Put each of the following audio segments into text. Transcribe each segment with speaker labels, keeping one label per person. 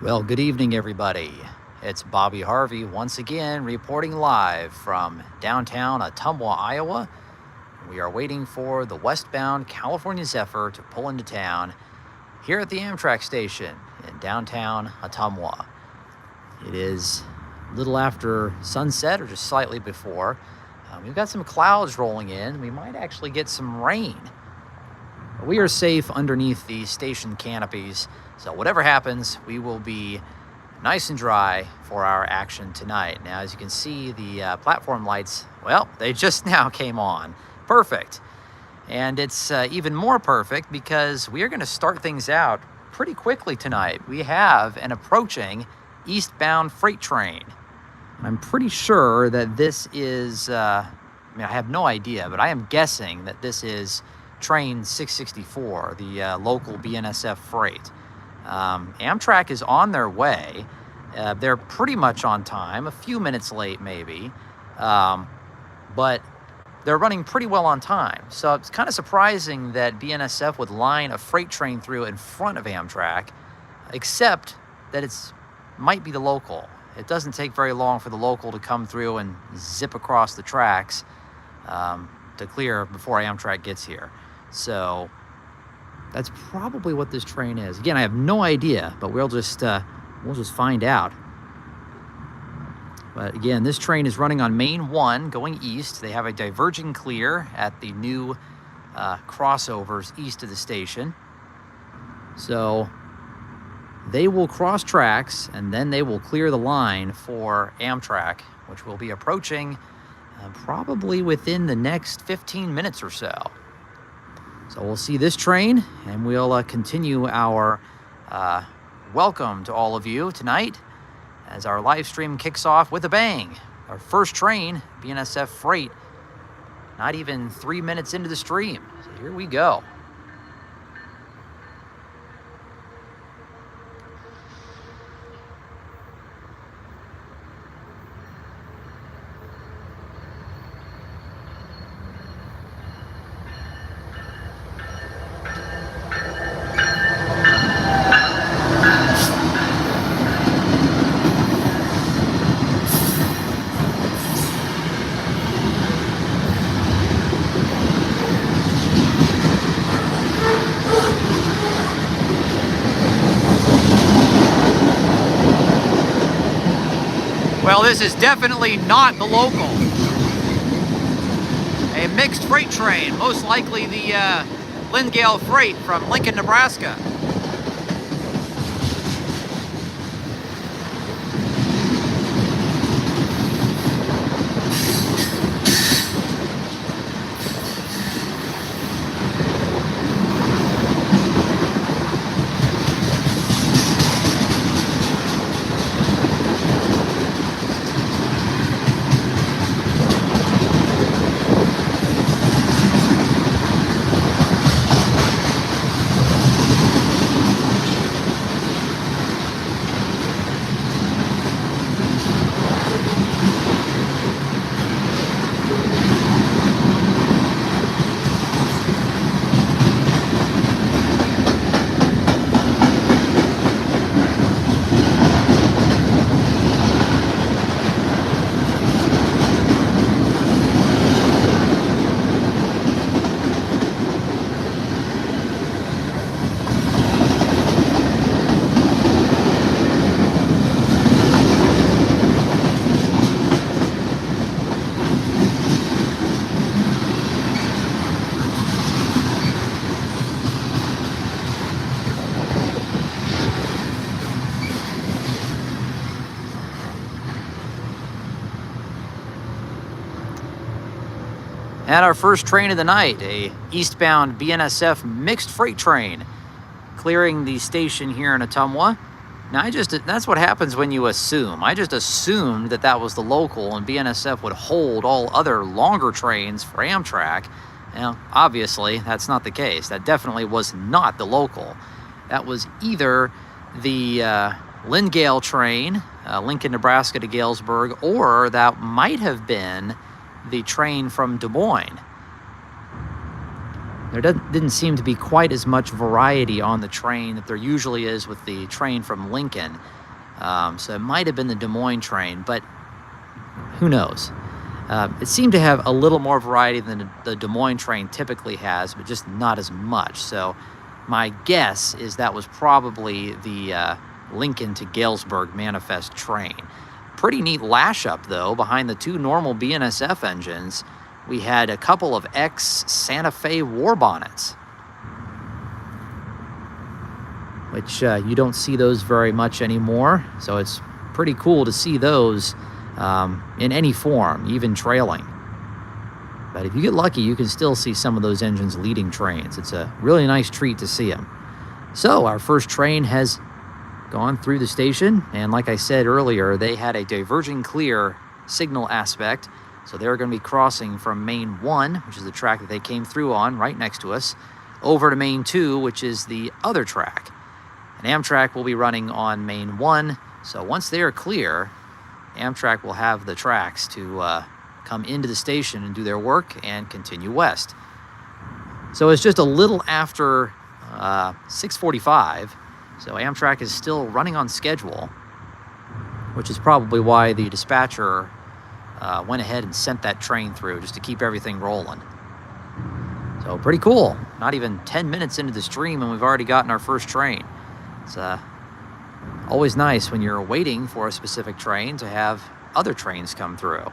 Speaker 1: Well, good evening, everybody. It's Bobby Harvey once again reporting live from downtown Ottumwa, Iowa. We are waiting for the westbound California Zephyr to pull into town here at the Amtrak station in downtown Ottumwa. It is a little after sunset, or just slightly before. We've got some clouds rolling in. We might actually get some rain. We are safe underneath the station canopies, so whatever happens, we will be nice and dry for our action tonight. Now, as you can see, the platform lights, well, they just now came on. Perfect. And it's even more perfect because we are going to start things out pretty quickly tonight. We have an approaching eastbound freight train. I'm pretty sure that this is, I have no idea, but I am guessing that this is train 664, the local BNSF freight. Amtrak is on their way. They're pretty much on time, a few minutes late maybe, but they're running pretty well on time. So it's kind of surprising that BNSF would line a freight train through in front of Amtrak, except that it's might be the local. It doesn't take very long for the local to come through and zip across the tracks to clear before Amtrak gets here. So that's probably what this train is. Again, I have no idea, but we'll just find out. But again, this train is running on Main 1 going east. They have a diverging clear at the new crossovers east of the station. So they will cross tracks and then they will clear the line for Amtrak, which will be approaching probably within the next 15 minutes or so. So we'll see this train, and we'll continue our welcome to all of you tonight as our live stream kicks off with a bang. Our first train, BNSF Freight, not even 3 minutes into the stream. So here we go. Well, this is definitely not the local. A mixed freight train, most likely the LINGAL freight from Lincoln, Nebraska. And our first train of the night, a eastbound BNSF mixed freight train, clearing the station here in Ottumwa. Now, that's what happens when you assume. I just assumed that that was the local and BNSF would hold all other longer trains for Amtrak. Now, obviously, that's not the case. That definitely was not the local. That was either the LINGAL train, Lincoln, Nebraska to Galesburg, or that might have been the train from Des Moines. There didn't seem to be quite as much variety on the train that there usually is with the train from Lincoln. So it might have been the Des Moines train, but who knows? It seemed to have a little more variety than the Des Moines train typically has, but just not as much. So my guess is that was probably the Lincoln to Galesburg manifest train. Pretty neat lash up, though. Behind the two normal BNSF engines, we had a couple of ex-Santa Fe war bonnets, which you don't see those very much anymore. So it's pretty cool to see those in any form, even trailing. But if you get lucky, you can still see some of those engines leading trains. It's a really nice treat to see them. So our first train has gone through the station, and like I said earlier, they had a diverging clear signal aspect. So they're going to be crossing from Main 1, which is the track that they came through on right next to us, over to Main 2, which is the other track. And Amtrak will be running on Main 1. So once they are clear, Amtrak will have the tracks to come into the station and do their work and continue west. So it's just a little after 6:45, so Amtrak is still running on schedule, which is probably why the dispatcher went ahead and sent that train through, just to keep everything rolling. So pretty cool. Not even 10 minutes into the stream and we've already gotten our first train. It's always nice when you're waiting for a specific train to have other trains come through.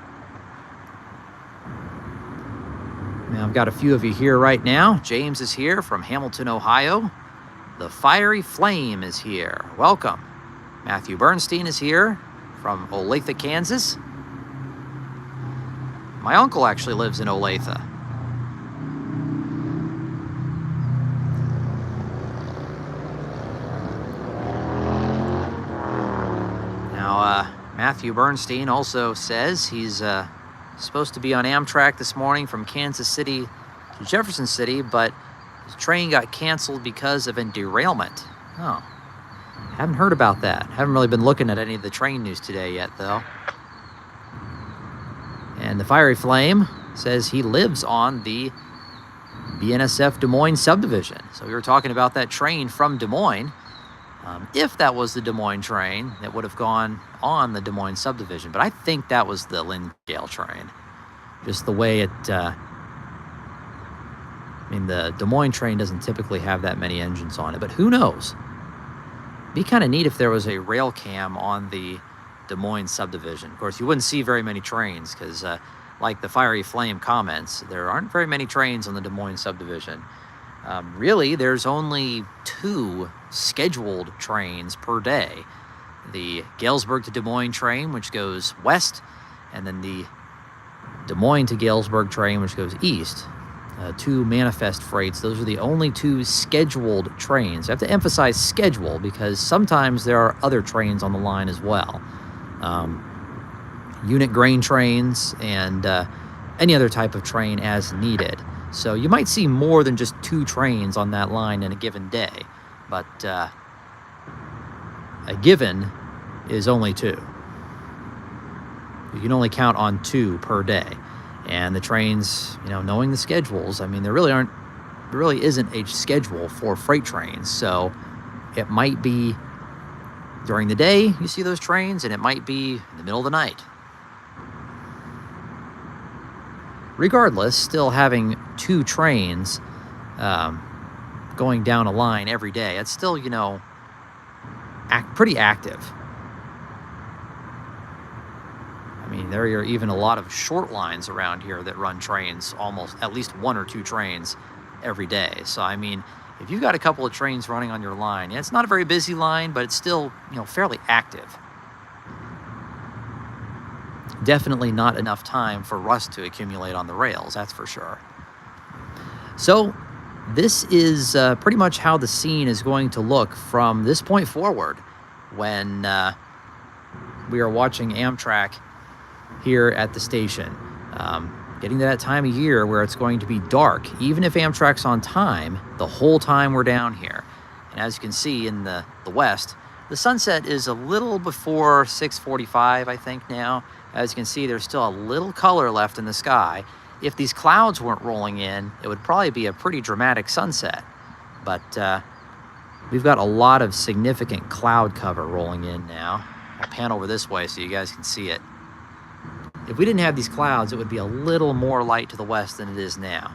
Speaker 1: Now, I've got a few of you here right now. James is here from Hamilton, Ohio. The Fiery Flame is here. Welcome. Matthew Bernstein is here from Olathe, Kansas. My uncle actually lives in Olathe. Now, Matthew Bernstein also says he's supposed to be on Amtrak this morning from Kansas City to Jefferson City, but his train got canceled because of a derailment. Oh, haven't heard about that. Haven't really been looking at any of the train news today yet, though. And the Fiery Flame says he lives on the BNSF Des Moines subdivision. So we were talking about that train from Des Moines. If that was the Des Moines train, that would have gone on the Des Moines subdivision. But I think that was the LINGAL train. Just the way it... I mean, the Des Moines train doesn't typically have that many engines on it, but who knows? Be kind of neat if there was a rail cam on the Des Moines subdivision. Of course, you wouldn't see very many trains because, like the Fiery Flame comments, there aren't very many trains on the Des Moines subdivision. Really, there's only 2 scheduled trains per day. The Galesburg to Des Moines train, which goes west, and then the Des Moines to Galesburg train, which goes east. 2 manifest freights. Those are the only 2 scheduled trains. I have to emphasize schedule because sometimes there are other trains on the line as well. Unit grain trains and any other type of train as needed. So you might see more than just 2 trains on that line in a given day, but a given is only 2. You can only count on 2 per day. And the trains, knowing the schedules, I mean, there really isn't a schedule for freight trains. So it might be during the day you see those trains, and it might be in the middle of the night. Regardless, still having 2 trains going down a line every day, it's still, pretty active. I mean, there are even a lot of short lines around here that run trains, almost at least 1 or 2 trains every day. So, I mean, if you've got a couple of trains running on your line, it's not a very busy line, but it's still, fairly active. Definitely not enough time for rust to accumulate on the rails, that's for sure. So, this is pretty much how the scene is going to look from this point forward when we are watching Amtrak here at the station. Getting to that time of year where it's going to be dark, even if Amtrak's on time, the whole time we're down here. And as you can see in the west, the sunset is a little before 6:45, I think now. As you can see, there's still a little color left in the sky. if these clouds weren't rolling in, it would probably be a pretty dramatic sunset. But we've got a lot of significant cloud cover rolling in now. I'll pan over this way so you guys can see it. If we didn't have these clouds, it would be a little more light to the west than it is now.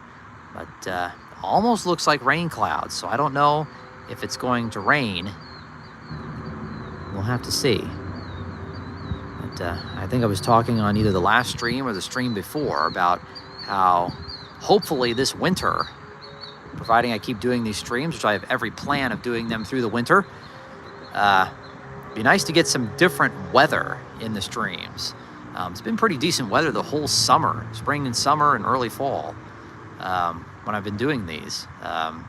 Speaker 1: But almost looks like rain clouds, so I don't know if it's going to rain. We'll have to see. But I think I was talking on either the last stream or the stream before about how hopefully this winter, providing I keep doing these streams, which I have every plan of doing them through the winter, be nice to get some different weather in the streams. It's been pretty decent weather the whole summer, spring and summer and early fall, when I've been doing these.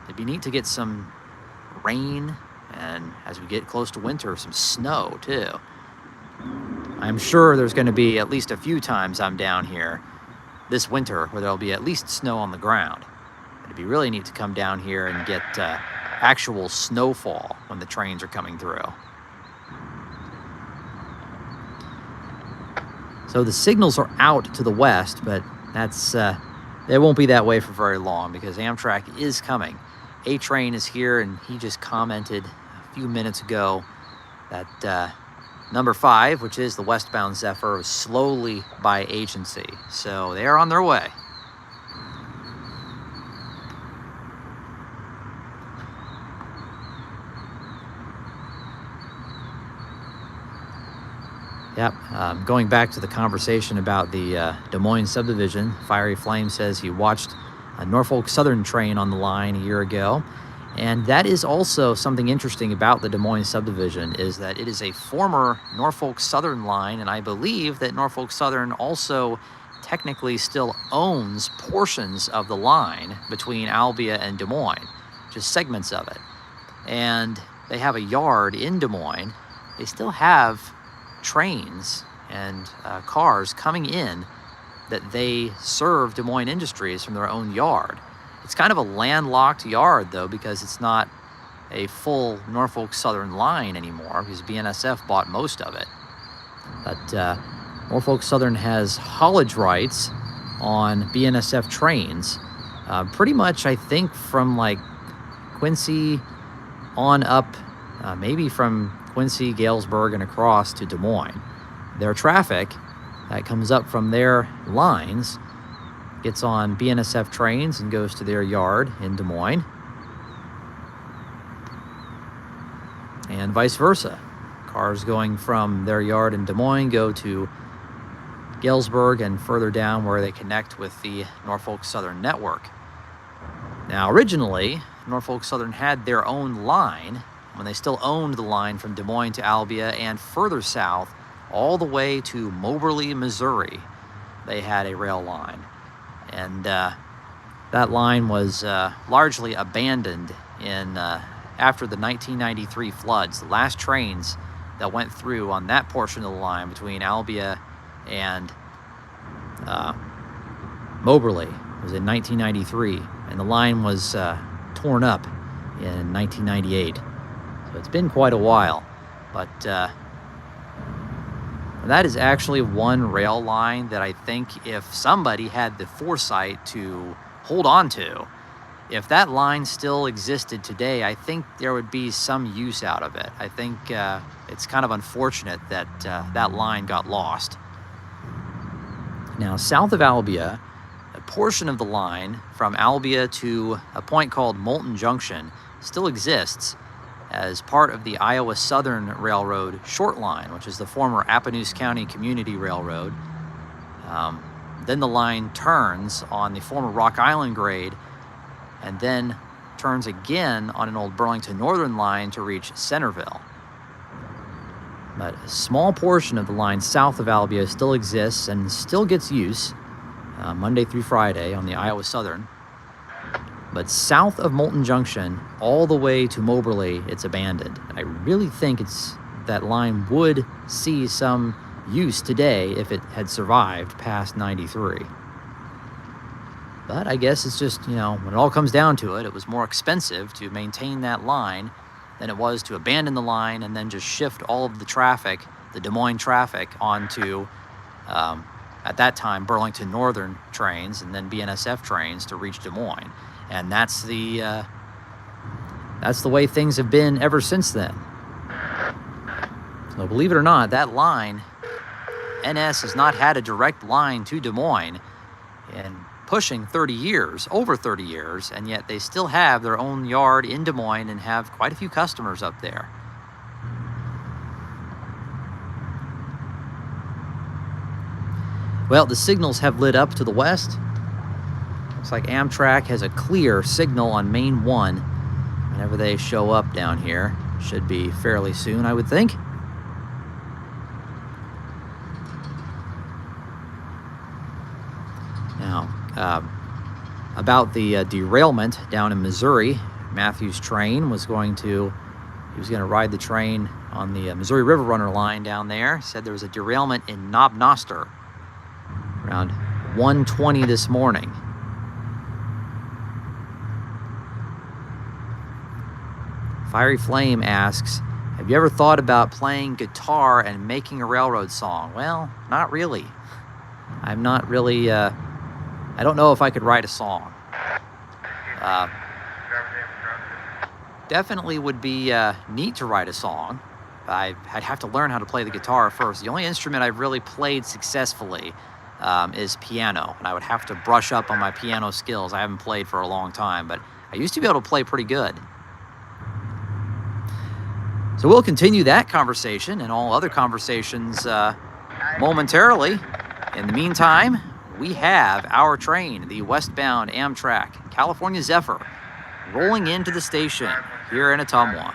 Speaker 1: It'd be neat to get some rain, and as we get close to winter, some snow too. I'm sure there's going to be at least a few times I'm down here this winter where there'll be at least snow on the ground. It'd be really neat to come down here and get actual snowfall when the trains are coming through. So the signals are out to the west, but that's it won't be that way for very long because Amtrak is coming. A train is here, and he just commented a few minutes ago that number 5, which is the westbound Zephyr, is slowly by agency. So they are on their way. Yep, going back to the conversation about the Des Moines subdivision, Fiery Flame says he watched a Norfolk Southern train on the line a year ago. And that is also something interesting about the Des Moines subdivision, is that it is a former Norfolk Southern line, and I believe that Norfolk Southern also technically still owns portions of the line between Albia and Des Moines, just segments of it. And they have a yard in Des Moines. They still have trains and cars coming in that they serve Des Moines Industries from their own yard. It's kind of a landlocked yard, though, because it's not a full Norfolk Southern line anymore, because BNSF bought most of it. But Norfolk Southern has haulage rights on BNSF trains, pretty much, I think, from like Quincy on up, maybe from Quincy, Galesburg, and across to Des Moines. Their traffic that comes up from their lines gets on BNSF trains and goes to their yard in Des Moines, and vice versa. Cars going from their yard in Des Moines go to Galesburg and further down where they connect with the Norfolk Southern network. Now, originally, Norfolk Southern had their own line when they still owned the line from Des Moines to Albia and further south all the way to Moberly, Missouri. They had a rail line. And that line was largely abandoned after the 1993 floods. The last trains that went through on that portion of the line between Albia and Moberly was in 1993, and the line was torn up in 1998. So it's been quite a while, but that is actually one rail line that I think if somebody had the foresight to hold on to, if that line still existed today, I think there would be some use out of it. I think it's kind of unfortunate that that line got lost. Now, south of Albia, a portion of the line from Albia to a point called Moulton Junction still exists as part of the Iowa Southern Railroad short line, which is the former Appanoose County Community Railroad. Then the line turns on the former Rock Island grade and then turns again on an old Burlington Northern line to reach Centerville. But a small portion of the line south of Albia still exists and still gets use Monday through Friday on the Iowa Southern. But south of Moulton Junction, all the way to Moberly, it's abandoned. I really think that line would see some use today if it had survived past 93. But I guess it's just, when it all comes down to it, it was more expensive to maintain that line than it was to abandon the line and then just shift all of the traffic, the Des Moines traffic, onto at that time, Burlington Northern trains and then BNSF trains to reach Des Moines. And that's the way things have been ever since then. So believe it or not, that line, NS has not had a direct line to Des Moines in pushing 30 years, over 30 years, and yet they still have their own yard in Des Moines and have quite a few customers up there. Well, the signals have lit up to the west. Looks like Amtrak has a clear signal on Main 1 whenever they show up down here. Should be fairly soon, I would think. Now, about the derailment down in Missouri, Matthew's train was going to ride the train on the Missouri River Runner line down there. Said there was a derailment in Knob Noster around 1:20 this morning. Fiery Flame asks, have you ever thought about playing guitar and making a railroad song? Well, not really. I'm not really, I don't know if I could write a song. Definitely would be neat to write a song. I'd have to learn how to play the guitar first. The only instrument I've really played successfully is piano, and I would have to brush up on my piano skills. I haven't played for a long time, but I used to be able to play pretty good. So we'll continue that conversation and all other conversations momentarily. In the meantime, we have our train, the westbound Amtrak California Zephyr, rolling into the station here in Ottumwa.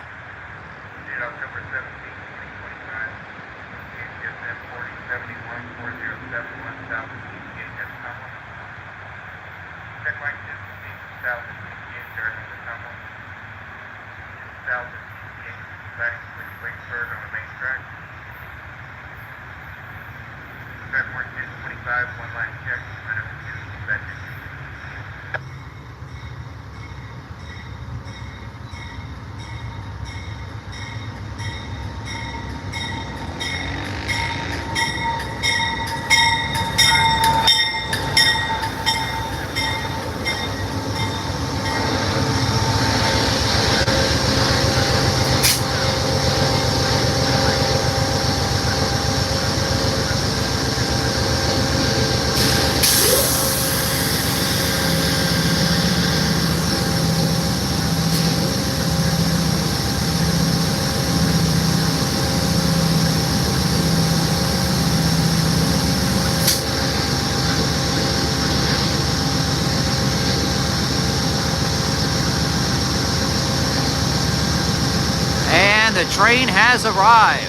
Speaker 1: The train has arrived.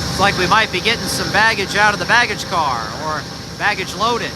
Speaker 1: Looks like we might be getting some baggage out of the baggage car, or baggage loaded.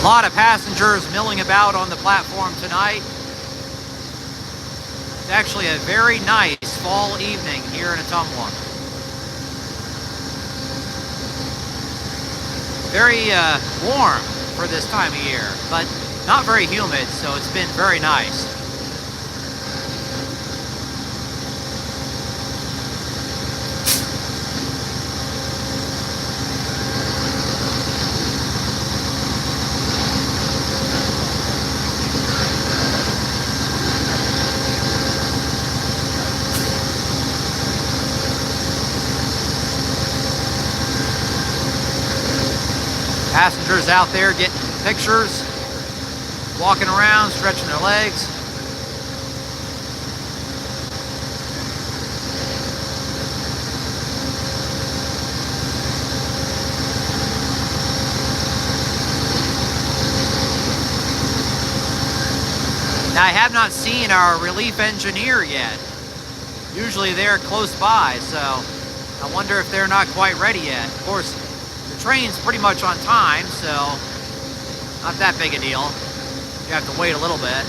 Speaker 1: A lot of passengers milling about on the platform tonight. It's actually a very nice fall evening here in Ottumwa. Very warm for this time of year, but not very humid, so it's been very nice. Passengers out there getting pictures, walking around, stretching their legs. Now, I have not seen our relief engineer yet. Usually they're close by, so I wonder if they're not quite ready yet. Of course, the train's pretty much on time, so not that big a deal. You have to wait a little bit.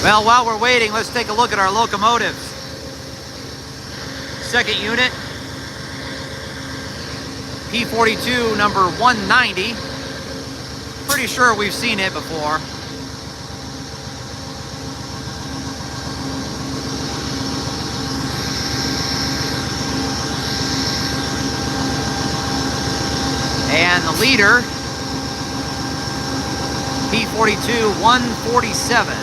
Speaker 1: Well, while we're waiting, let's take a look at our locomotives. Second unit, P42 number 190. Pretty sure we've seen it before. And the leader, P42 147.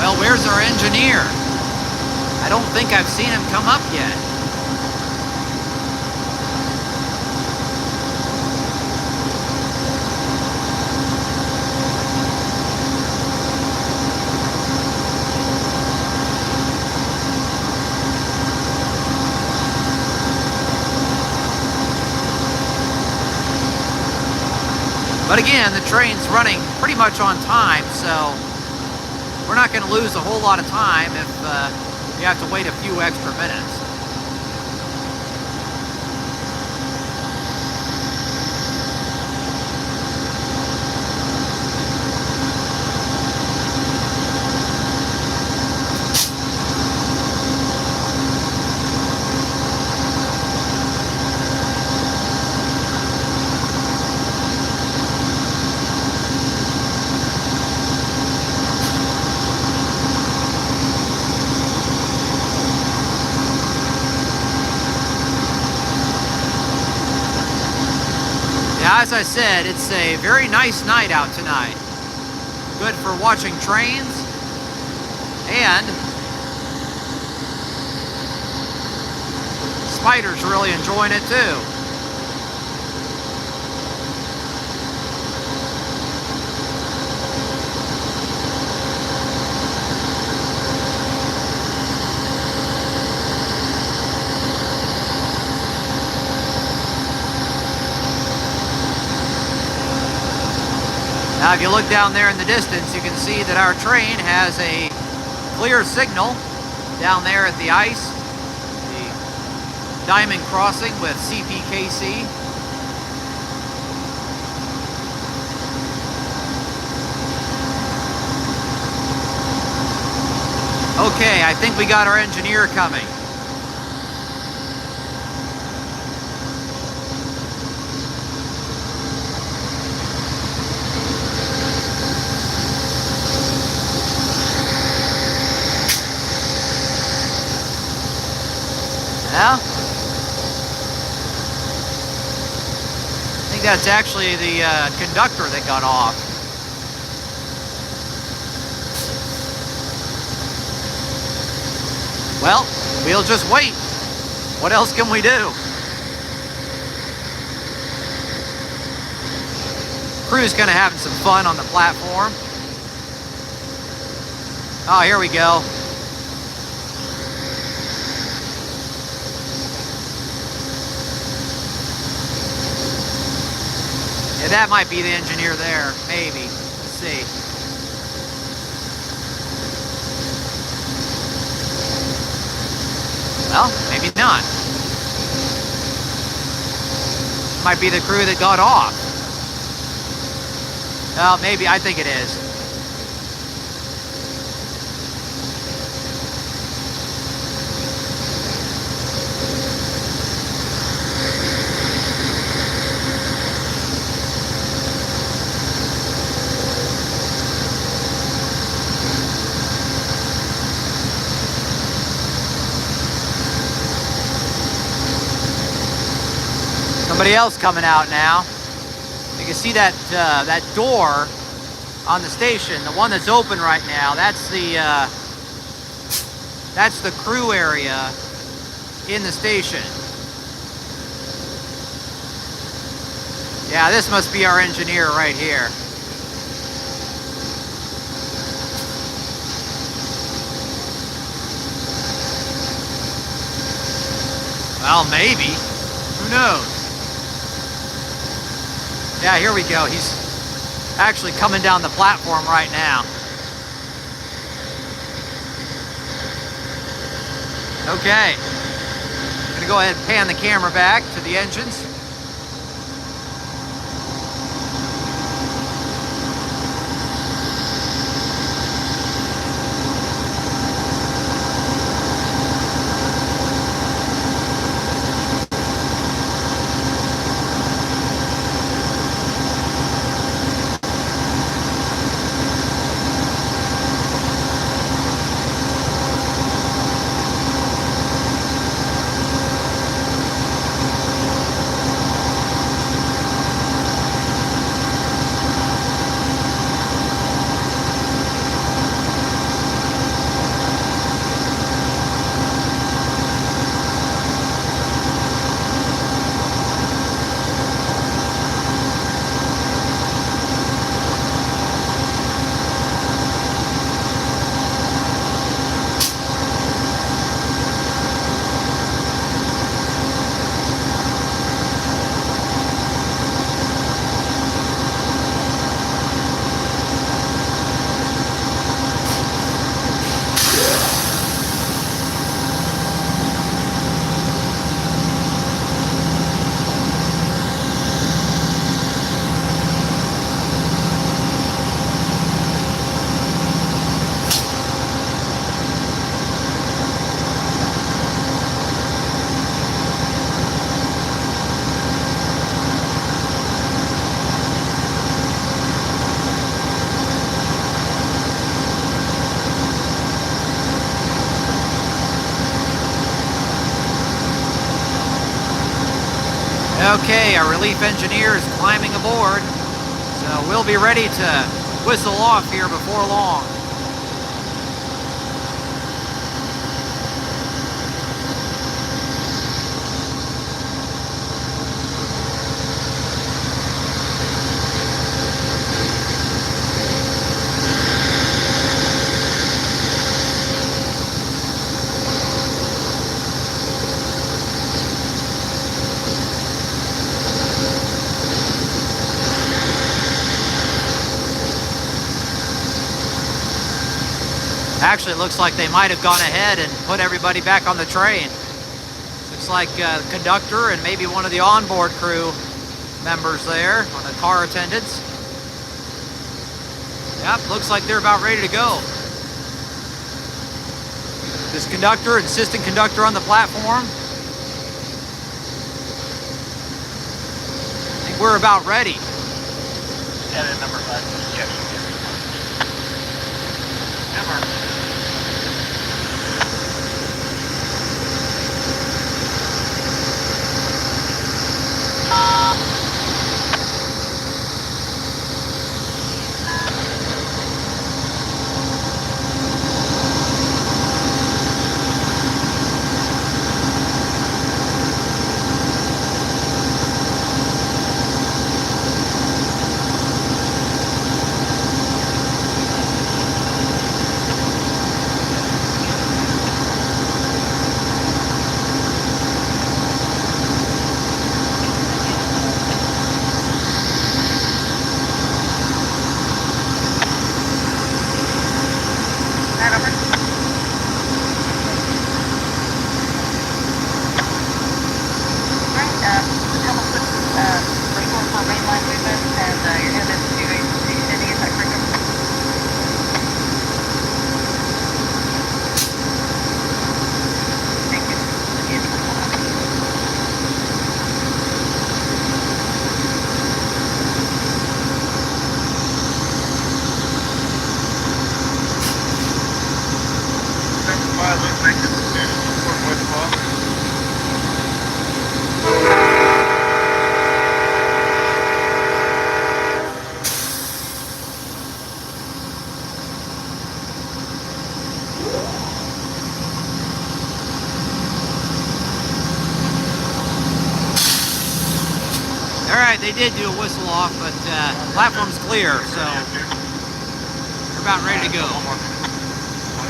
Speaker 1: Well, where's our engineer? I don't think I've seen him come up yet. But again, the train's running pretty much on time, so we're not going to lose a whole lot of time if you have to wait a few extra minutes. As I said, it's a very nice night out tonight. Good for watching trains, and Spider's really enjoying it too. Now, if you look down there in the distance, you can see that our train has a clear signal down there at the ice, the diamond crossing with CPKC. Okay, I think we got our engineer coming. think that's actually the conductor that got off. Well, we'll just wait. What else can we do? Crew's kind of having some fun on the platform. Oh, here we go. Yeah, that might be the engineer there, maybe. Let's see. Well, maybe not. Might be the crew that got off. Well, maybe, I think it is. Somebody else coming out now. You can see that that door on the station, the one that's open right now. That's the crew area in the station. Yeah, this must be our engineer right here. Well, maybe. Who knows? Yeah, here we go. He's actually coming down the platform right now. Okay. I'm gonna go ahead and pan the camera back to the engines. Okay, our relief engineer is climbing aboard, so we'll be ready to whistle off here before long. Actually, it looks like they might have gone ahead and put everybody back on the train. Looks like the conductor and maybe one of the onboard crew members there, on the car attendants. Yep, looks like they're about ready to go. This conductor and assistant conductor on the platform. I think we're about ready.
Speaker 2: Yeah, number 5. Yes. Number.
Speaker 1: All right, they did do a whistle off, but platform's clear, so we're about ready to go.
Speaker 2: No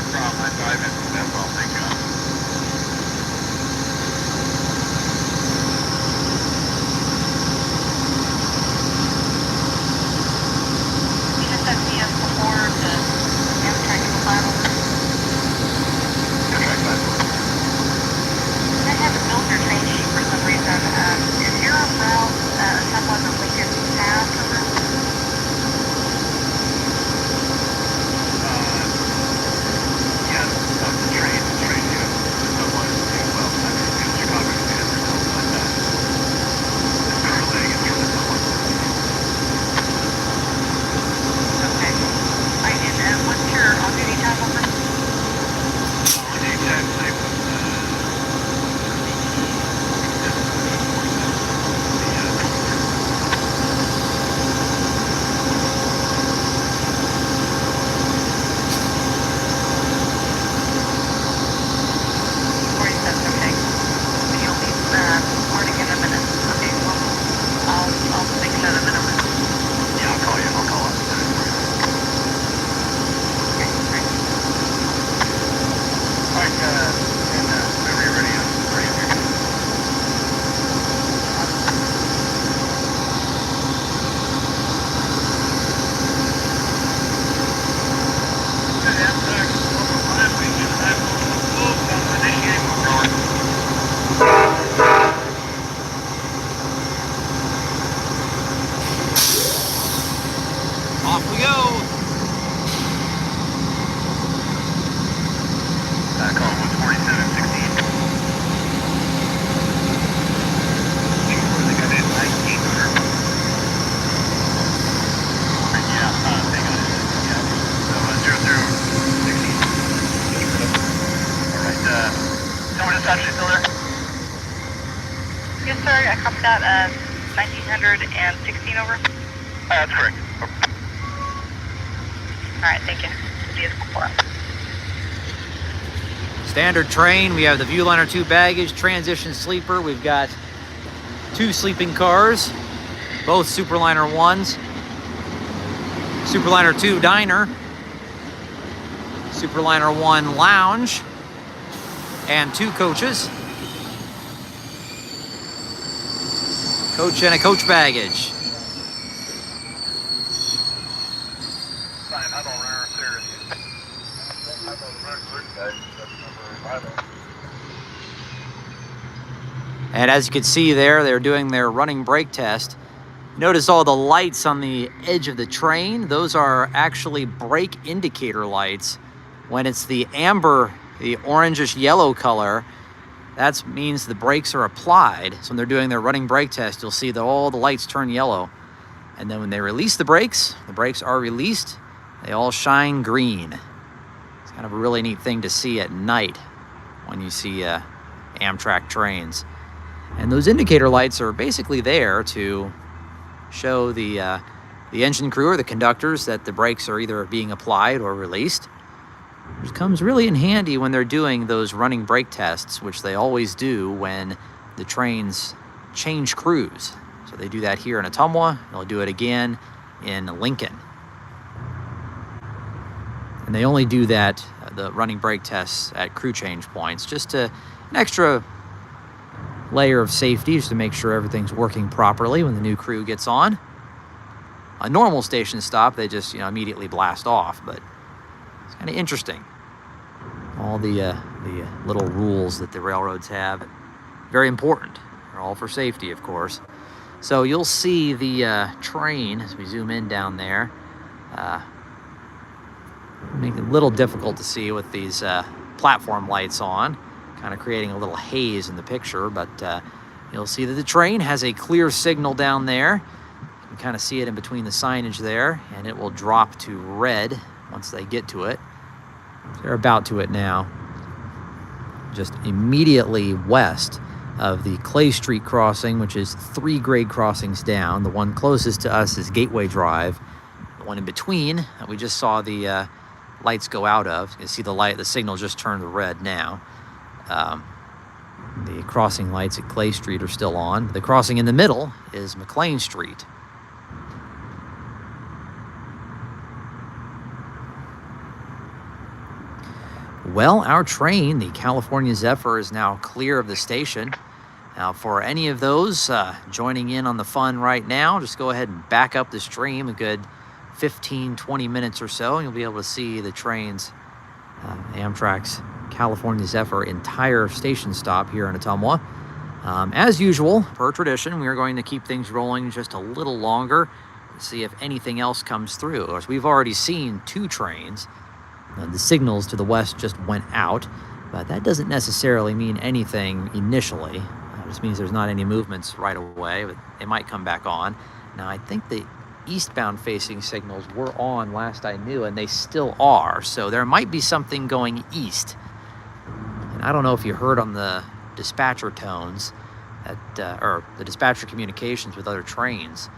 Speaker 2: problem. I drive it. That's all. Thank God.
Speaker 3: You just have CS before the Amtrak final. I haven't built your train sheet for some reason. Is your route Ottumwa to Lincoln Pass over?
Speaker 2: Yeah, the train, yeah. Someone is well, I mean, in Chicago, and there's something like that. It's pretty late, it's really someone.
Speaker 3: Okay. And what's your on-duty time over?
Speaker 2: The exact same with
Speaker 1: Off we go.
Speaker 2: call 14716. They got in 1900. Yeah, they got it. Yeah. So 0016. All right. Someone just actually still there?
Speaker 3: Yes, sir. I copied that. 1916 over.
Speaker 2: That's correct.
Speaker 3: All right, thank you. Vehicle 4.
Speaker 1: Standard train. We have the Viewliner 2 baggage, transition sleeper. We've got 2 sleeping cars, both Superliner 1s. Superliner 2 diner, Superliner 1 lounge, and 2 coaches. Coach and a coach baggage. And as you can see there, they're doing their running brake test. Notice all the lights on the edge of the train. Those are actually brake indicator lights. When it's the amber, the orangish yellow color, that means the brakes are applied. So when they're doing their running brake test, you'll see that all the lights turn yellow. And then when they release the brakes are released, they all shine green. It's kind of a really neat thing to see at night when you see Amtrak trains. And those indicator lights are basically there to show the engine crew or the conductors that the brakes are either being applied or released. Which comes really in handy when they're doing those running brake tests, which they always do when the trains change crews. So they do that here in Ottumwa. They'll do it again in Lincoln. And they only do that, the running brake tests at crew change points, just an extra layer of safety, just to make sure everything's working properly when the new crew gets on. A normal station stop, they just immediately blast off, but it's kind of interesting. All the little rules that the railroads have, very important. They're all for safety, of course. So you'll see the train as we zoom in down there. Make it a little difficult to see with these platform lights on, kind of creating a little haze in the picture, but you'll see that the train has a clear signal down there. You can kind of see it in between the signage there, and it will drop to red once they get to it. They're about to it now. Just immediately west of the Clay Street crossing, which is 3 grade crossings down. The one closest to us is Gateway Drive. The one in between that we just saw the lights go out of. You can see the signal just turned to red now. The crossing lights at Clay Street are still on. The crossing in the middle is McLean Street. Well, our train, the California Zephyr, is now clear of the station. Now, for any of those joining in on the fun right now, just go ahead and back up the stream a good 15-20 minutes or so, and you'll be able to see the train's Amtrak's California Zephyr entire station stop here in Ottumwa. As usual, per tradition, we are going to keep things rolling just a little longer to see if anything else comes through. Of course, we've already seen 2 trains. The signals to the west just went out, but that doesn't necessarily mean anything initially. It just means there's not any movements right away, but they might come back on. Now, I think the eastbound facing signals were on last I knew, and they still are, so there might be something going east. And I don't know if you heard on the dispatcher tones, or the dispatcher communications with other trains,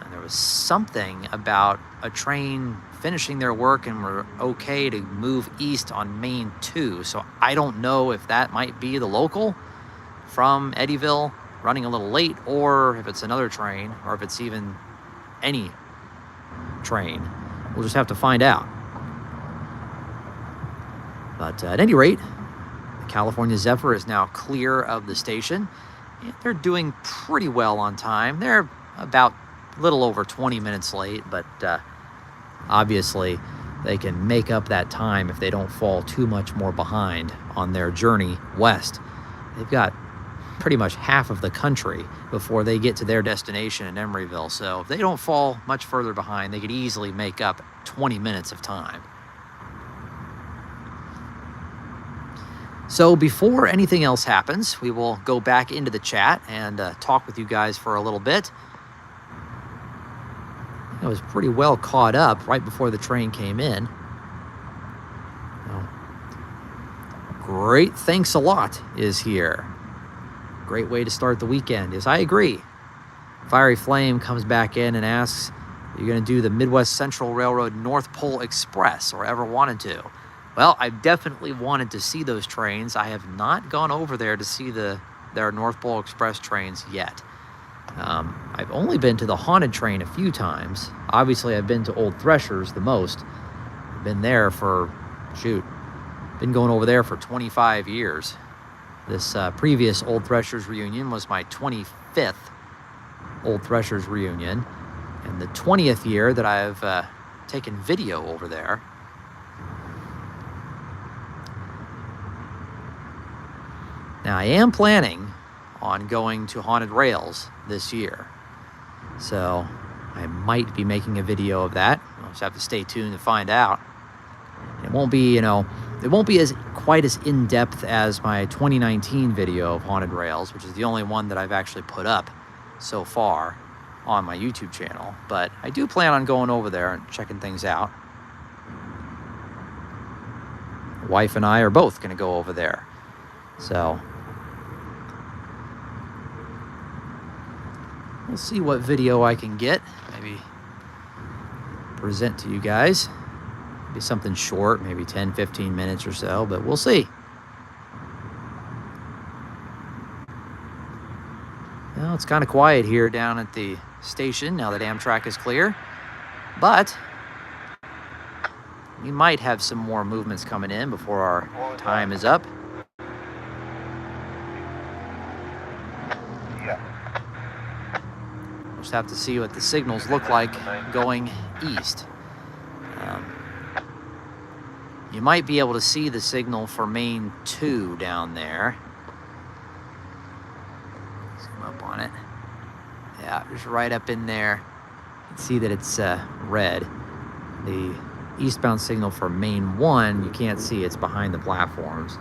Speaker 1: and there was something about a train finishing their work and we're okay to move east on Main 2. So I don't know if that might be the local from Eddyville running a little late, or if it's another train, or if it's even any train. We'll just have to find out. But at any rate, the California Zephyr is now clear of the station. And they're doing pretty well on time. They're about a little over 20 minutes late, but obviously they can make up that time if they don't fall too much more behind on their journey west. They've got pretty much half of the country before they get to their destination in Emeryville, so if they don't fall much further behind, they could easily make up 20 minutes of time. So before anything else happens, we will go back into the chat and talk with you guys for a little bit. I was pretty well caught up right before the train came in. Great thanks a lot is here. Great way to start the weekend. Yes, I agree. Fiery Flame comes back in and asks, you're going to do the Midwest Central Railroad North Pole Express, or ever wanted to? Well, I've definitely wanted to see those trains. I have not gone over there to see their North Pole Express trains yet. I've only been to the haunted train a few times. Obviously, I've been to Old Threshers the most. I've been there for, been going over there for 25 years. This previous Old Threshers reunion was my 25th Old Threshers reunion, and the 20th year that I've taken video over there. Now, I am planning on going to Haunted Rails this year, so I might be making a video of that. I'll just have to stay tuned to find out. It won't be, it won't be quite as in-depth as my 2019 video of Haunted Rails, which is the only one that I've actually put up so far on my YouTube channel. But I do plan on going over there and checking things out. My wife and I are both going to go over there. So we'll see what video I can get, maybe present to you guys. Maybe something short, maybe 10, 15 minutes or so, but we'll see. Well, it's kind of quiet here down at the station now that Amtrak is clear, but we might have some more movements coming in before our time is up. We'll just have to see what the signals look like going east. You might be able to see the signal for Main 2 down there. Zoom up on it. Yeah, just right up in there. You can see that it's red. The eastbound signal for Main 1, you can't see, it's behind the platforms.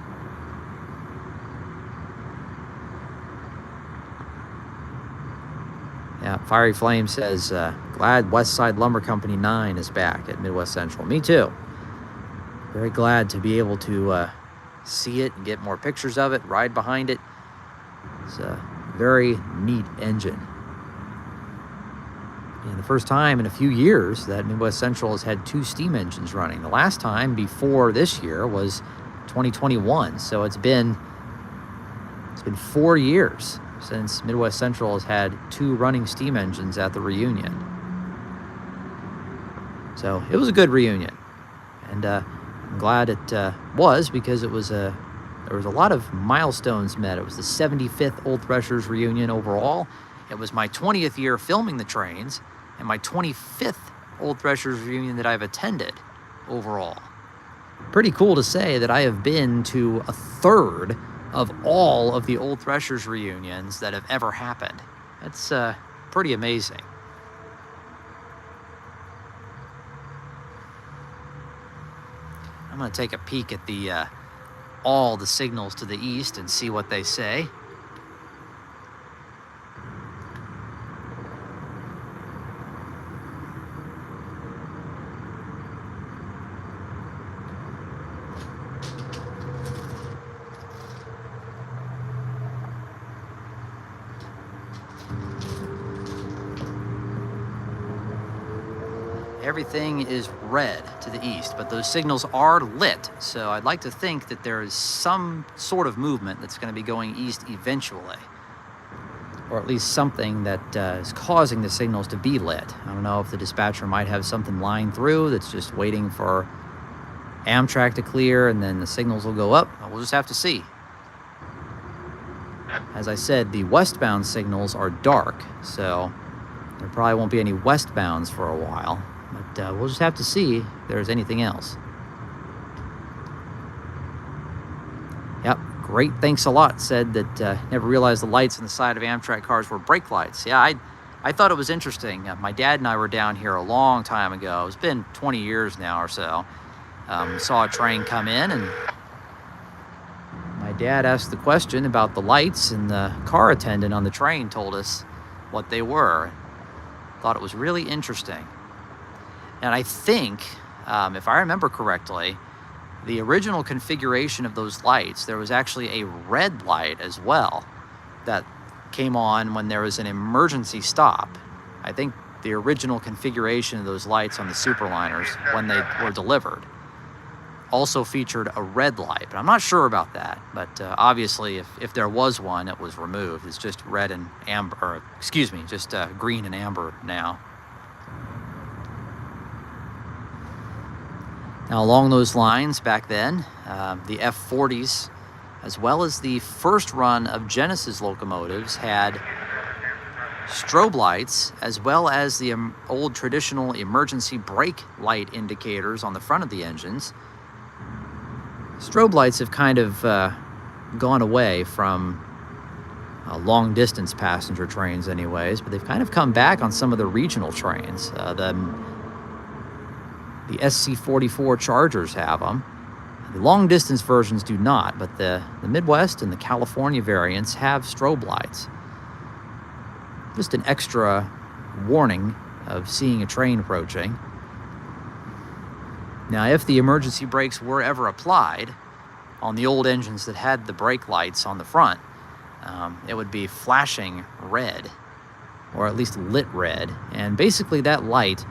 Speaker 1: Yeah, Fiery Flame says, glad West Side Lumber Company 9 is back at Midwest Central. Me too. Very glad to be able to see it and get more pictures of it, ride behind it. It's a very neat engine. And the first time in a few years that Midwest Central has had 2 steam engines running. The last time before this year was 2021. So it's been It's been 4 years since Midwest Central has had 2 running steam engines at the reunion. So it was a good reunion, and I'm glad it was, because there was a lot of milestones met. It was the 75th Old Threshers reunion overall. It was my 20th year filming the trains, and my 25th Old Threshers reunion that I've attended overall. Pretty cool to say that I have been to a third of all of the Old Threshers reunions that have ever happened. That's pretty amazing. I'm going to take a peek at the all the signals to the east and see what they say. Everything is red to the east, but those signals are lit, so I'd like to think that there is some sort of movement that's going to be going east eventually, or at least something that is causing the signals to be lit. I don't know if the dispatcher might have something lying through that's just waiting for Amtrak to clear, and then the signals will go up. We'll just have to see. As I said, the westbound signals are dark, so there probably won't be any westbounds for a while. But we'll just have to see if there's anything else. Yep, great, thanks a lot. Said that never realized the lights on the side of Amtrak cars were brake lights. Yeah, I thought it was interesting. My dad and I were down here a long time ago. It's been 20 years now or so. Saw a train come in, and my dad asked the question about the lights, and the car attendant on the train told us what they were. Thought it was really interesting. And I think, if I remember correctly, the original configuration of those lights, there was actually a red light as well that came on when there was an emergency stop. I think the original configuration of those lights on the Superliners, when they were delivered, also featured a red light. But I'm not sure about that. But obviously, if there was one, it was removed. It's just red and amber, or excuse me, just green and amber now. Now, along those lines, back then, the F-40s, as well as the first run of Genesis locomotives, had strobe lights, as well as the old traditional emergency brake light indicators on the front of the engines. Strobe lights have kind of gone away from long-distance passenger trains anyways, but they've kind of come back on some of the regional trains. The SC-44 Chargers have them. The long-distance versions do not, but the Midwest and the California variants have strobe lights. Just an extra warning of seeing a train approaching. Now, if the emergency brakes were ever applied on the old engines that had the brake lights on the front, it would be flashing red, or at least lit red. And basically that light,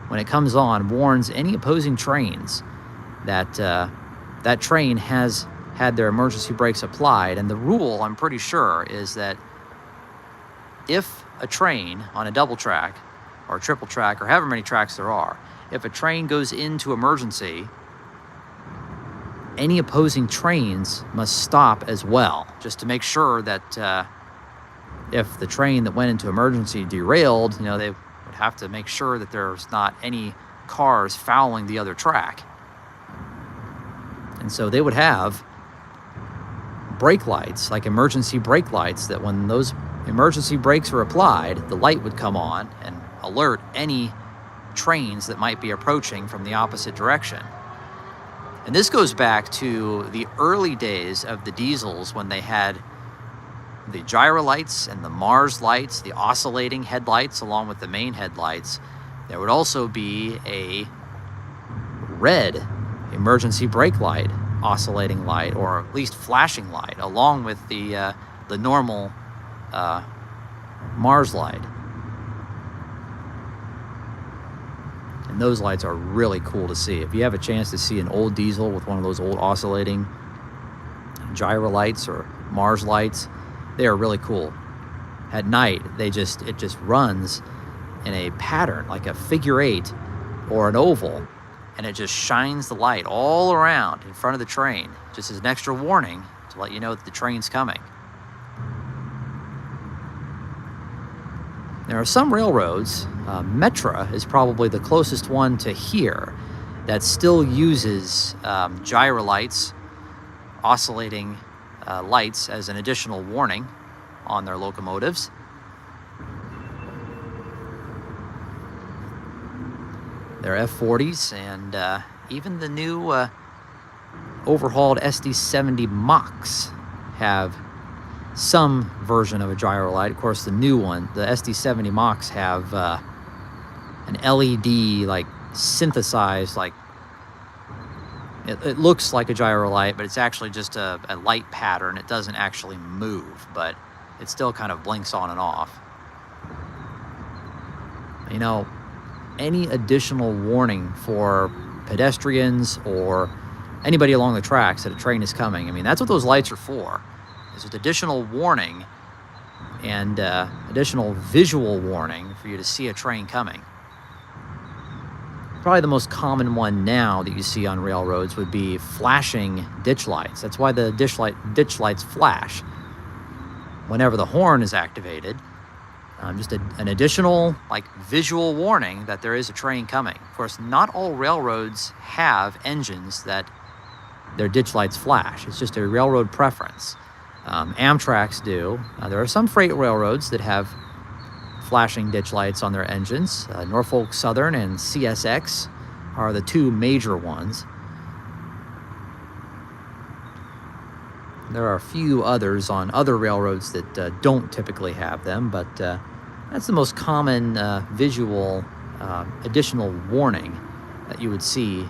Speaker 1: when it comes on, warns any opposing trains that that train has had their emergency brakes applied. And the rule, I'm pretty sure, is that if a train on a double track or triple track, or however many tracks there are, if a train goes into emergency, any opposing trains must stop as well, just to make sure that if the train that went into emergency derailed, they would have to make sure that there's not any cars fouling the other track. And so they would have brake lights, like emergency brake lights, that when those emergency brakes are applied, the light would come on and alert any trains that might be approaching from the opposite direction. And this goes back to the early days of the diesels, when they had the gyro lights and the Mars lights, the oscillating headlights along with the main headlights. There would also be a red emergency brake light, oscillating light, or at least flashing light, along with the normal Mars light. And those lights are really cool to see. If you have a chance to see an old diesel with one of those old oscillating gyro lights or Mars lights, They are really cool. At night, it just runs in a pattern, like a figure 8 or an oval, and it just shines the light all around in front of the train, just as an extra warning to let you know that the train's coming. There are some railroads, Metra is probably the closest one to here, that still uses gyro lights, oscillating lights as an additional warning on their locomotives. Their F40s and even the new overhauled SD70 Mocs have some version of a gyro light. Of course, the new one, the SD70 Mocs, have an LED, like synthesized, like it looks like a gyro light, but it's actually just a light pattern. It doesn't actually move, but it still kind of blinks on and off. You know, any additional warning for pedestrians or anybody along the tracks that a train is coming, I mean, that's what those lights are for. It's just additional warning and additional visual warning for you to see a train coming. Probably the most common one now that you see on railroads would be flashing ditch lights. That's why the ditch lights flash whenever the horn is activated. Just an additional, like, visual warning that there is a train coming. Of course, not all railroads have engines that their ditch lights flash. It's just a railroad preference. Amtrak's do. There are some freight railroads that have flashing ditch lights on their engines. Norfolk Southern and CSX are the two major ones. There are a few others on other railroads that don't typically have them, but that's the most common visual additional warning that you would see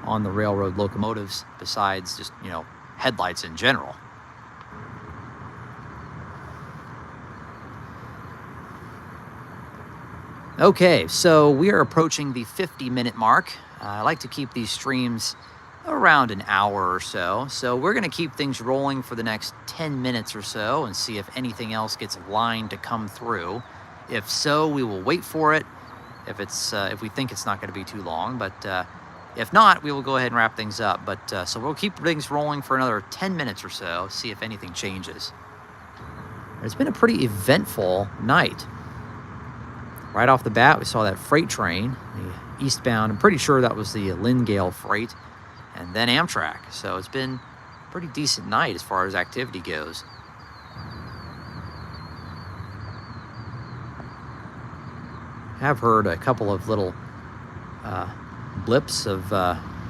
Speaker 1: on the railroad locomotives, besides just, you know, headlights in general. Okay, so we are approaching the 50-minute mark. I like to keep these streams around an hour or so. So we're going to keep things rolling for the next 10 minutes or so and see if anything else gets lined to come through. If so, we will wait for it if we think it's not going to be too long. But if not, we will go ahead and wrap things up. But so we'll keep things rolling for another 10 minutes or so, see if anything changes. It's been a pretty eventful night. Right off the bat, we saw that freight train, the eastbound. I'm pretty sure that was the LINGAL freight, and then Amtrak. So it's been a pretty decent night as far as activity goes. I have heard a couple of little blips of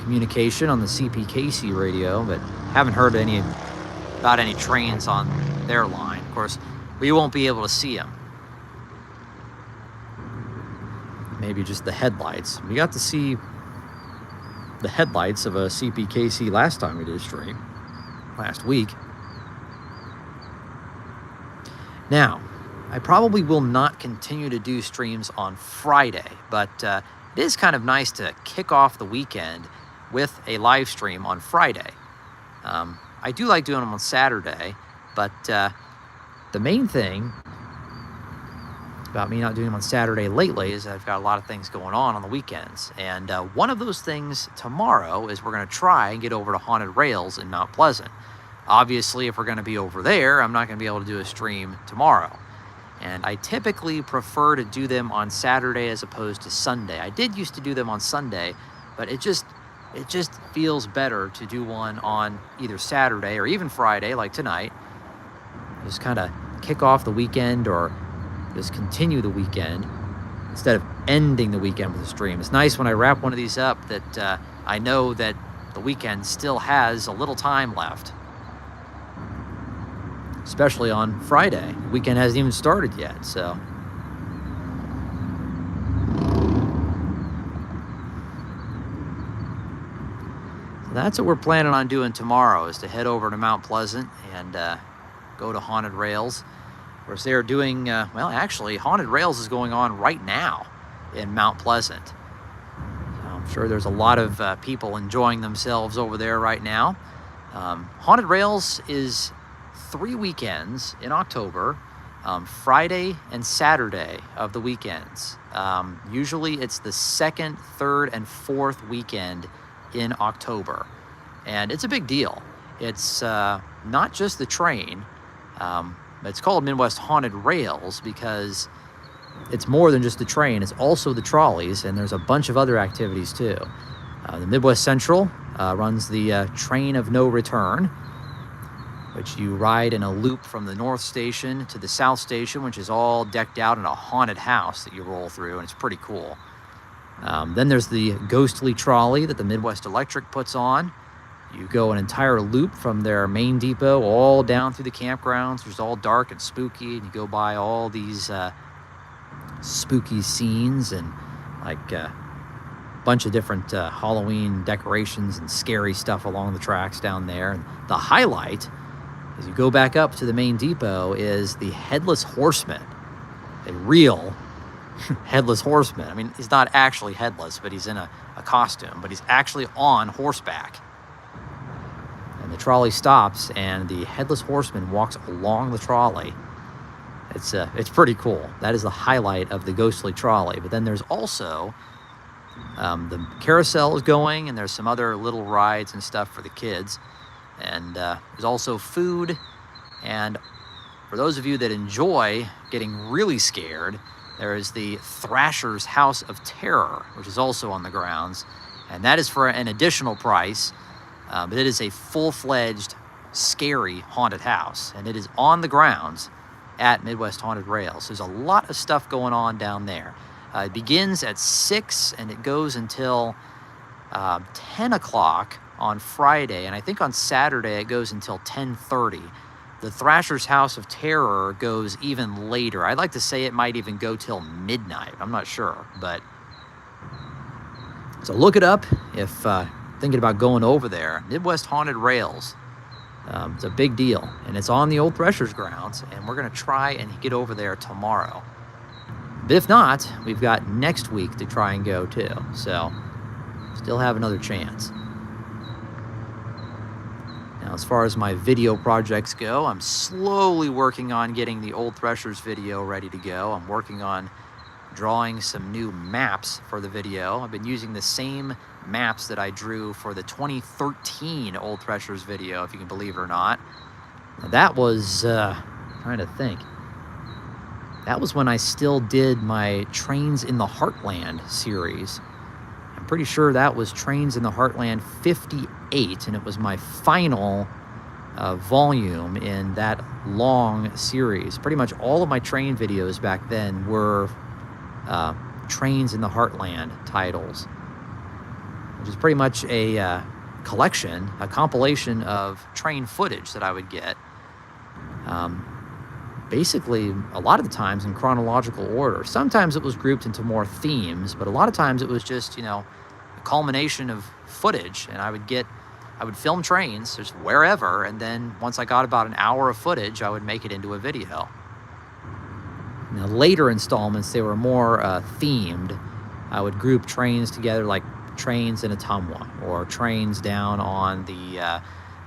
Speaker 1: communication on the CPKC radio, but haven't heard about any trains on their line. Of course, we won't be able to see them. Maybe just the headlights. We got to see the headlights of a CPKC last time we did a stream, last week. Now, I probably will not continue to do streams on Friday, but it is kind of nice to kick off the weekend with a live stream on Friday. I do like doing them on Saturday, but the main thing about me not doing them on Saturday lately is I've got a lot of things going on the weekends. And one of those things tomorrow is we're going to try and get over to Haunted Rails in Mount Pleasant. Obviously, if we're going to be over there, I'm not going to be able to do a stream tomorrow. And I typically prefer to do them on Saturday as opposed to Sunday. I did used to do them on Sunday, but it just feels better to do one on either Saturday or even Friday, like tonight. Just kind of kick off the weekend or just continue the weekend instead of ending the weekend with a stream. It's nice when I wrap one of these up that I know that the weekend still has a little time left. Especially on Friday. The weekend hasn't even started yet, so. That's what we're planning on doing tomorrow, is to head over to Mount Pleasant and go to Haunted Rails. Of course, they're doing, well, actually, Haunted Rails is going on right now in Mount Pleasant. So I'm sure there's a lot of people enjoying themselves over there right now. Haunted Rails is 3 weekends in October, Friday and Saturday of the weekends. Usually it's the second, third, and fourth weekend in October. And it's a big deal. It's not just the train. It's called Midwest Haunted Rails because it's more than just the train. It's also the trolleys, and there's a bunch of other activities too. The Midwest Central runs the Train of No Return, which you ride in a loop from the North Station to the South Station, which is all decked out in a haunted house that you roll through, and it's pretty cool. Then there's the Ghostly Trolley that the Midwest Electric puts on. You go an entire loop from their main depot all down through the campgrounds, which is all dark and spooky, and you go by all these spooky scenes and like a bunch of different Halloween decorations and scary stuff along the tracks down there. And the highlight, as you go back up to the main depot, is the Headless Horseman, a real Headless Horseman. I mean, he's not actually headless, but he's in a costume, but he's actually on horseback. And the trolley stops, and the Headless Horseman walks along the trolley. It's pretty cool. That is the highlight of the Ghostly Trolley. But then there's also the carousel is going, and there's some other little rides and stuff for the kids. And there's also food. And for those of you that enjoy getting really scared, there is the Thrasher's House of Terror, which is also on the grounds. And that is for an additional price. But it is a full-fledged, scary haunted house. And it is on the grounds at Midwest Haunted Rails. There's a lot of stuff going on down there. It begins at 6 and it goes until 10 o'clock on Friday. And I think on Saturday it goes until 10:30. The Thrasher's House of Terror goes even later. I'd like to say it might even go till midnight. I'm not sure. But so look it up if thinking about going over there. Midwest Haunted Rails. It's a big deal, and it's on the old Thrasher's grounds, and we're going to try and get over there tomorrow. But if not, we've got next week to try and go too, so still have another chance. Now, as far as my video projects go, I'm slowly working on getting the old Thrasher's video ready to go. I'm working on drawing some new maps for the video. I've been using the same maps that I drew for the 2013 Old Thrasher's video, if you can believe it or not. Now, that was, trying to think. That was when I still did my Trains in the Heartland series. I'm pretty sure that was Trains in the Heartland 58, and it was my final volume in that long series. Pretty much all of my train videos back then were Trains in the Heartland titles, which is pretty much a collection, a compilation of train footage that I would get. Basically, a lot of the times in chronological order. Sometimes it was grouped into more themes, but a lot of times it was just, a culmination of footage, and I would film trains just wherever, and then once I got about an hour of footage, I would make it into a video. Now, later installments, they were more themed. I would group trains together, like trains in Ottumwa, or trains down on the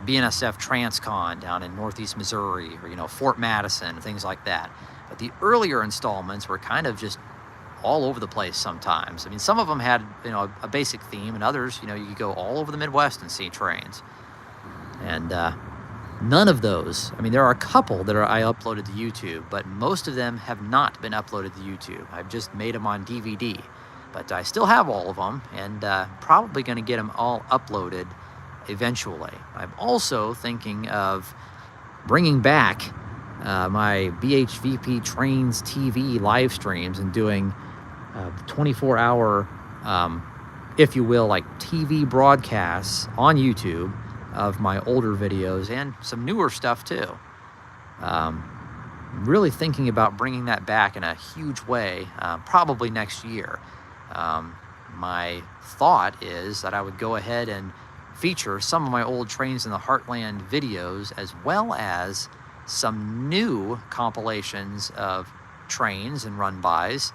Speaker 1: BNSF Transcon down in Northeast Missouri, or, Fort Madison, things like that. But the earlier installments were kind of just all over the place sometimes. I mean, some of them had, a basic theme, and others, you could go all over the Midwest and see trains. And none of those, there are a couple that I uploaded to YouTube, but most of them have not been uploaded to YouTube. I've just made them on DVD. But I still have all of them, and probably going to get them all uploaded eventually. I'm also thinking of bringing back my BHVP Trains TV live streams and doing 24-hour, if you will, like TV broadcasts on YouTube of my older videos and some newer stuff too. Really thinking about bringing that back in a huge way, probably next year. My thought is that I would go ahead and feature some of my old Trains in the Heartland videos, as well as some new compilations of trains and run-bys,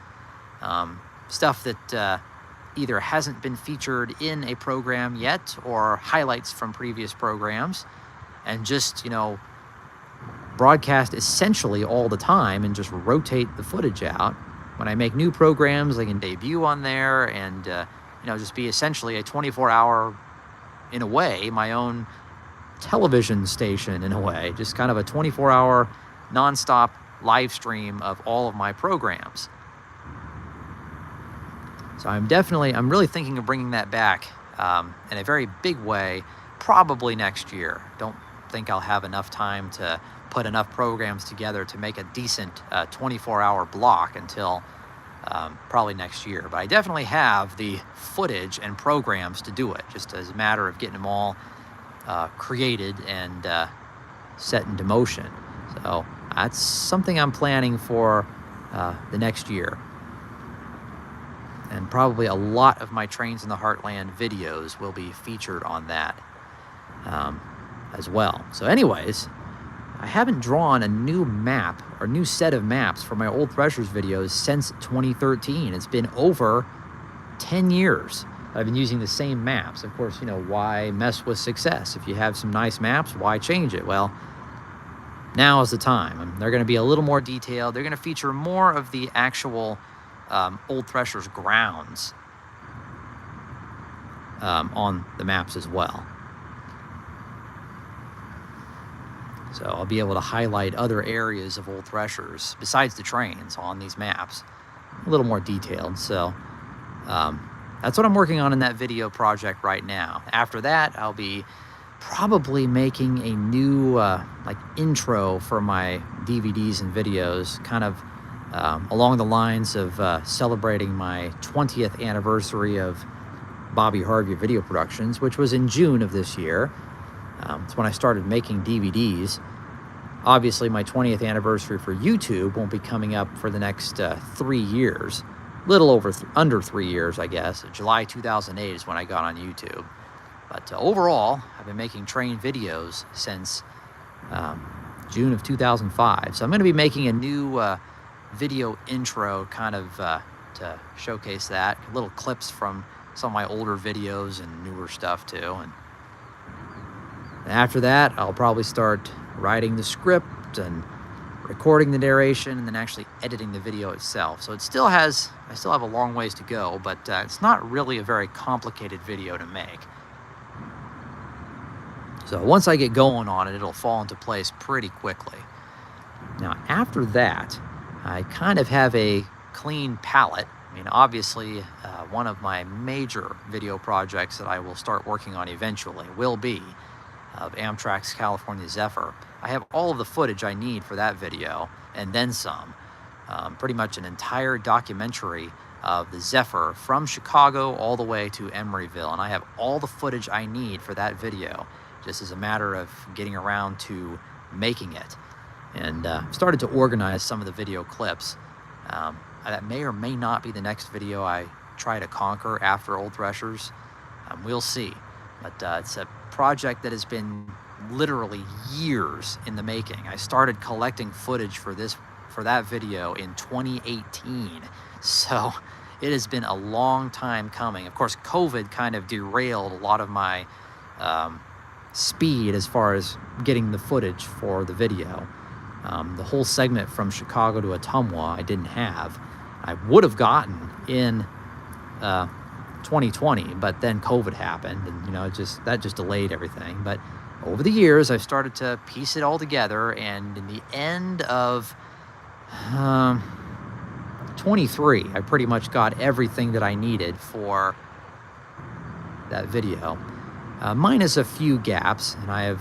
Speaker 1: stuff that either hasn't been featured in a program yet or highlights from previous programs, and just, broadcast essentially all the time and just rotate the footage out. When I make new programs, I can debut on there and, just be essentially a 24-hour, in a way, my own television station in a way, just kind of a 24-hour nonstop live stream of all of my programs. So I'm really thinking of bringing that back in a very big way, probably next year. Don't think I'll have enough time to put enough programs together to make a decent 24-hour block until probably next year. But I definitely have the footage and programs to do it, just as a matter of getting them all created and set into motion. So that's something I'm planning for the next year. And probably a lot of my Trains in the Heartland videos will be featured on that as well. So anyways, I haven't drawn a new map or new set of maps for my Old Threshers videos since 2013. It's been over 10 years I've been using the same maps. Of course, why mess with success? If you have some nice maps, why change it? Well, now is the time. They're going to be a little more detailed. They're going to feature more of the actual Old Threshers grounds on the maps as well. So I'll be able to highlight other areas of Old Threshers besides the trains on these maps, a little more detailed. So that's what I'm working on in that video project right now. After that, I'll be probably making a new intro for my DVDs and videos, kind of along the lines of celebrating my 20th anniversary of Bobby Harvey Video Productions, which was in June of this year. It's when I started making DVDs. Obviously, my 20th anniversary for YouTube won't be coming up for the next 3 years. Little over under 3 years, I guess. July 2008 is when I got on YouTube. But overall, I've been making train videos since June of 2005. So I'm going to be making a new video intro kind of to showcase that. Little clips from some of my older videos and newer stuff too. And after that, I'll probably start writing the script and recording the narration and then actually editing the video itself. So I still have a long ways to go, but it's not really a very complicated video to make. So once I get going on it, it'll fall into place pretty quickly. Now, after that, I kind of have a clean palette. I mean, obviously, one of my major video projects that I will start working on eventually will be of Amtrak's California Zephyr. I have all of the footage I need for that video, and then some. Pretty much an entire documentary of the Zephyr from Chicago all the way to Emeryville, and I have all the footage I need for that video, just as a matter of getting around to making it. And started to organize some of the video clips. That may or may not be the next video I try to conquer after Old Threshers. We'll see. But it's a project that has been literally years in the making. I started collecting footage for that video in 2018. So it has been a long time coming. Of course, COVID kind of derailed a lot of my speed as far as getting the footage for the video. The whole segment from Chicago to Ottumwa I didn't have. I would have gotten in 2020, but then COVID happened, and that just delayed everything. But over the years, I've started to piece it all together, and in the end of 23, I pretty much got everything that I needed for that video, minus a few gaps, and I have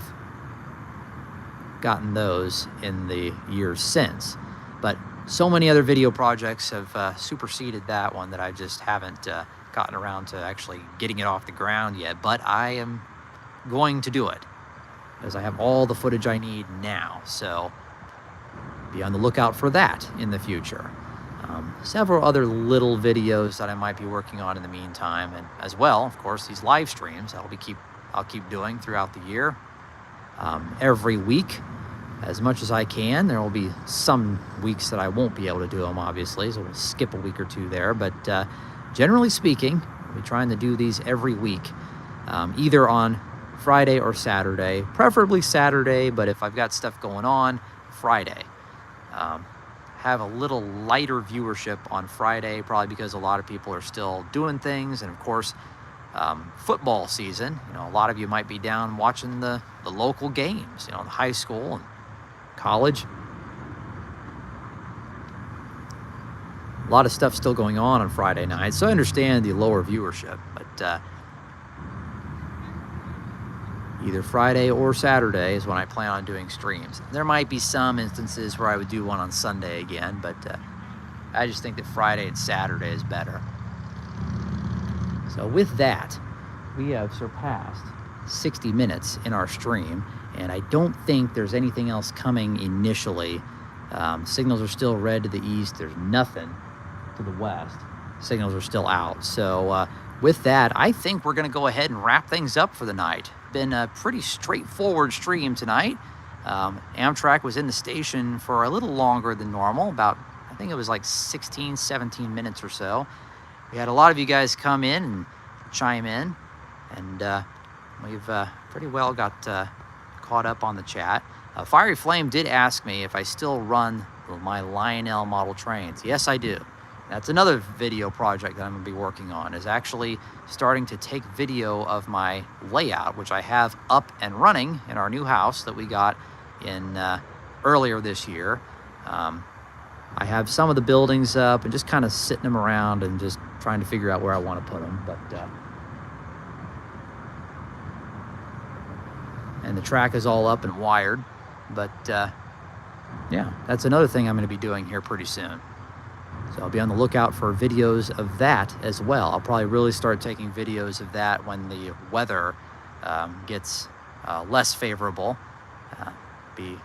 Speaker 1: gotten those in the years since. But so many other video projects have superseded that one that I just haven't gotten around to actually getting it off the ground yet. But I am going to do it, because I have all the footage I need now. So be on the lookout for that in the future. Several other little videos that I might be working on in the meantime, and as well, of course, these live streams I'll keep doing throughout the year. Every week, as much as I can. There will be some weeks that I won't be able to do them, obviously, so we'll skip a week or two there. But generally speaking, I'll be trying to do these every week, either on Friday or Saturday, preferably Saturday. But if I've got stuff going on, Friday. Have a little lighter viewership on Friday, probably because a lot of people are still doing things, and of course, football season. You know, a lot of you might be down watching the local games, you know, the high school and college. A lot of stuff still going on Friday night, so I understand the lower viewership, but either Friday or Saturday is when I plan on doing streams. There might be some instances where I would do one on Sunday again, but I just think that Friday and Saturday is better. So with that, we have surpassed 60 minutes in our stream, and I don't think there's anything else coming initially. Signals are still red to the east. There's nothing to the west. Signals are still out. So with that, I think we're going to go ahead and wrap things up for the night. Been a pretty straightforward stream tonight. Amtrak was in the station for a little longer than normal, about, I think it was like 16, 17 minutes or so. We had a lot of you guys come in and chime in, and we've pretty well got caught up on the chat. Fiery Flame did ask me if I still run my LINGAL model trains. Yes, I do. That's another video project that I'm going to be working on, is actually starting to take video of my layout, which I have up and running in our new house that we got in earlier this year. I have some of the buildings up and just kind of sitting them around and just trying to figure out where I want to put them. But and the track is all up and wired. But yeah, that's another thing I'm going to be doing here pretty soon. So I'll be on the lookout for videos of that as well. I'll probably really start taking videos of that when the weather gets less favorable. Be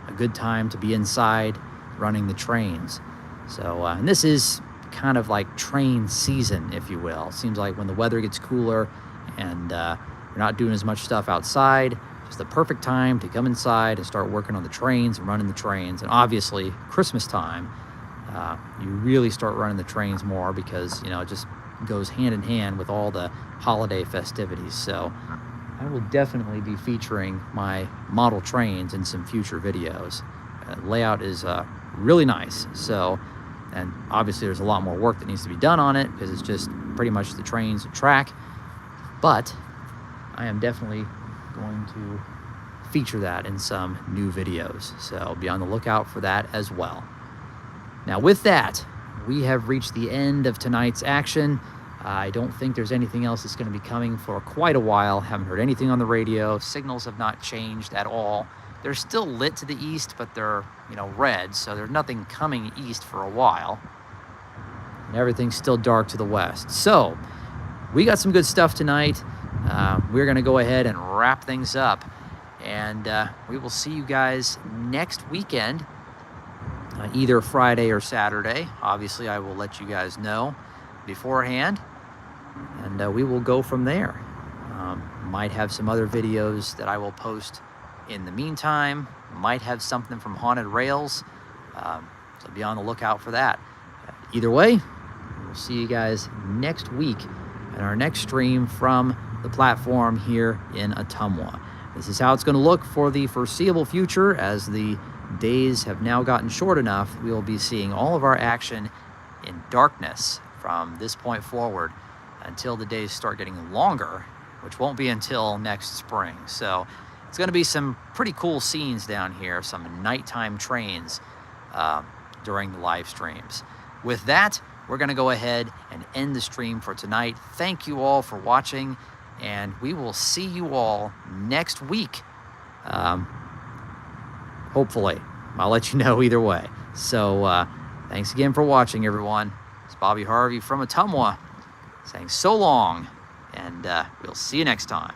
Speaker 1: a good time to be inside running the trains. So, and this is kind of like train season, if you will. It seems like when the weather gets cooler and you're not doing as much stuff outside, it's the perfect time to come inside and start working on the trains and running the trains. And obviously, Christmas time, you really start running the trains more because, you know, it just goes hand in hand with all the holiday festivities. So I will definitely be featuring my model trains in some future videos. Layout is really nice. So, and obviously there's a lot more work that needs to be done on it because it's just pretty much the trains and track. But I am definitely going to feature that in some new videos. So be on the lookout for that as well. Now with that, we have reached the end of tonight's action. I don't think there's anything else that's going to be coming for quite a while. Haven't heard anything on the radio. Signals have not changed at all. They're still lit to the east, but they're, you know, red, so there's nothing coming east for a while. And everything's still dark to the west. So we got some good stuff tonight. We're going to go ahead and wrap things up, and we will see you guys next weekend, either Friday or Saturday. Obviously, I will let you guys know beforehand, and we will go from there. Might have some other videos that I will post in the meantime. Might have something from Haunted Rails, so be on the lookout for that. Either way, we'll see you guys next week in our next stream from the platform here in Ottumwa. This is how it's going to look for the foreseeable future. As the days have now gotten short enough, we will be seeing all of our action in darkness from this point forward until the days start getting longer, which won't be until next spring. So it's going to be some pretty cool scenes down here, some nighttime trains during the live streams. With that, we're going to go ahead and end the stream for tonight. Thank you all for watching, and we will see you all next week. Hopefully. I'll let you know either way. So thanks again for watching, everyone. It's Bobby Harvey from Ottumwa saying so long, and we'll see you next time.